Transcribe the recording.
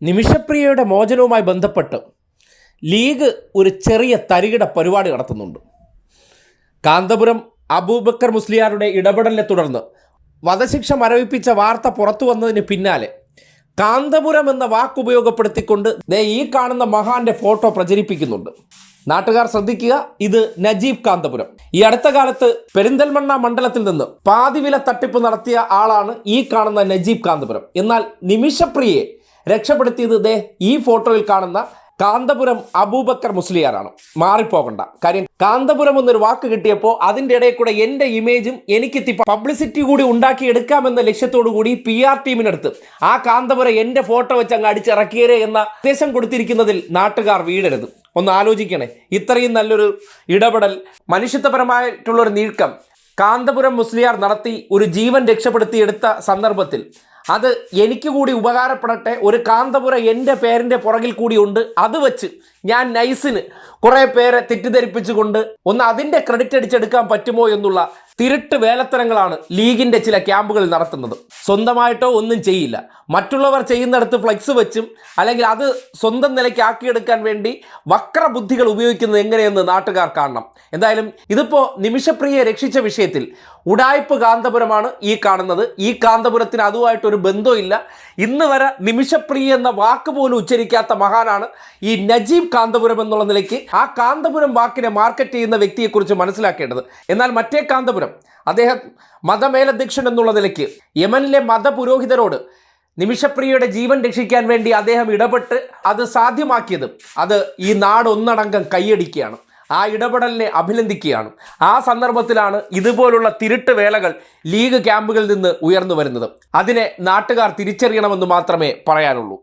നിമിഷപ്രിയയുടെ മോചനവുമായി ബന്ധപ്പെട്ട് ലീഗ് ഒരു ചെറിയ തരികിട പരിപാടി നടത്തുന്നുണ്ട്. കാന്തപുരം അബൂബക്കർ മുസ്ലിയാരുടെ ഇടപെടലിനെ തുടർന്ന് വധശിക്ഷ മരവിപ്പിച്ച വാർത്ത പുറത്തു വന്നതിന് പിന്നാലെ കാന്തപുരം എന്ന വാക്കുപയോഗപ്പെടുത്തിക്കൊണ്ട് ഈ കാണുന്ന മഹാന്റെ ഫോട്ടോ പ്രചരിപ്പിക്കുന്നുണ്ട്. നാട്ടുകാർ ശ്രദ്ധിക്കുക, ഇത് നജീബ് കാന്തപുരം. ഈ അടുത്ത കാലത്ത് പെരിന്തൽമണ്ണ മണ്ഡലത്തിൽ നിന്ന് പാതിവില തട്ടിപ്പ് നടത്തിയ ആളാണ് ഈ കാണുന്ന നജീബ് കാന്തപുരം. എന്നാൽ നിമിഷപ്രിയയെ രക്ഷപ്പെടുത്തിയത് ഈ ഫോട്ടോയിൽ കാണുന്ന കാന്തപുരം അബൂബക്കർ മുസ്ലിയാരാണ്. മാറിപ്പോകണ്ട കാര്യം, കാന്തപുരം എന്നൊരു വാക്ക് കിട്ടിയപ്പോൾ അതിൻ്റെ ഇടയിൽ കൂടെ എൻ്റെ ഇമേജും എനിക്കെത്തി പബ്ലിസിറ്റി കൂടി ഉണ്ടാക്കിയെടുക്കാമെന്ന ലക്ഷ്യത്തോടു കൂടി PR ടീമിനടുത്ത് ആ കാന്തപുരം എൻ്റെ ഫോട്ടോ വെച്ച് അങ്ങ് അടിച്ചിറക്കിയരേ എന്ന നിർദ്ദേശം കൊടുത്തിരിക്കുന്നതിൽ നാട്ടുകാർ വീഴരുത്. ഒന്ന് ആലോചിക്കണേ. ഇത്രയും നല്ലൊരു ഇടപെടൽ, മനുഷ്യത്വപരമായിട്ടുള്ളൊരു നീക്കം കാന്തപുരം മുസ്ലിയാർ നടത്തി ഒരു ജീവൻ രക്ഷപ്പെടുത്തിയെടുത്ത സന്ദർഭത്തിൽ അത് എനിക്ക് കൂടി ഉപകാരപ്പെടട്ടെ, ഒരു കാന്തപുരം എൻ്റെ പേരിൻ്റെ പുറകിൽ കൂടിയുണ്ട്, അത് വെച്ച് ഞാൻ നൈസിന് കുറേ പേരെ തെറ്റിദ്ധരിപ്പിച്ചുകൊണ്ട് ഒന്ന് അതിൻ്റെ ക്രെഡിറ്റ് അടിച്ചെടുക്കാൻ പറ്റുമോ എന്നുള്ള തിരുട്ട് വേലത്തരങ്ങളാണ് ലീഗിൻ്റെ ചില ക്യാമ്പുകളിൽ നടത്തുന്നത്. സ്വന്തമായിട്ടോ ഒന്നും ചെയ്യില്ല, മറ്റുള്ളവർ ചെയ്യുന്നിടത്ത് ഫ്ലെക്സ് വെച്ചും അല്ലെങ്കിൽ അത് സ്വന്തം നിലയ്ക്ക് ആക്കിയെടുക്കാൻ വേണ്ടി വക്രബുദ്ധികൾ ഉപയോഗിക്കുന്നത് എങ്ങനെയെന്ന് നാട്ടുകാർ കാണണം. എന്തായാലും ഇതിപ്പോൾ നിമിഷപ്രിയയെ രക്ഷിച്ച വിഷയത്തിൽ ഉഡായിപ്പ് കാന്തപുരമാണ് ഈ കാണുന്നത്. ഈ കാന്തപുരത്തിന് അതുമായിട്ടൊരു ബന്ധമില്ല. ഇന്ന് വരെ നിമിഷപ്രിയ എന്ന വാക്ക് പോലും ഉച്ചരിക്കാത്ത മഹാനാണ് ഈ നജീബ് കാന്തപുരം എന്നുള്ള നിലയ്ക്ക് ആ കാന്തപുരം വാക്കിനെ മാർക്കറ്റ് ചെയ്യുന്ന വ്യക്തിയെക്കുറിച്ച് മനസ്സിലാക്കേണ്ടത്. എന്നാൽ മറ്റേ കാന്തപുരം, അദ്ദേഹം മതമേലധ്യക്ഷൻ എന്നുള്ള നിലയ്ക്ക് യമനിലെ മതപുരോഹിതരോട് നിമിഷപ്രിയയുടെ ജീവൻ രക്ഷിക്കാൻ വേണ്ടി അദ്ദേഹം ഇടപെട്ട് അത് സാധ്യമാക്കിയത് അത് ഈ നാട് ഒന്നടങ്കം കൈയടിക്കുകയാണ്. ആ ഇടപെടലിനെ അഭിനന്ദിക്കുകയാണ്. ആ സന്ദർഭത്തിലാണ് ഇതുപോലുള്ള തിരുട്ട് വേലകൾ ലീഗ് ക്യാമ്പുകളിൽ നിന്ന് ഉയർന്നു വരുന്നത്. അതിനെ നാട്ടുകാർ തിരിച്ചറിയണമെന്ന് മാത്രമേ പറയാനുള്ളൂ.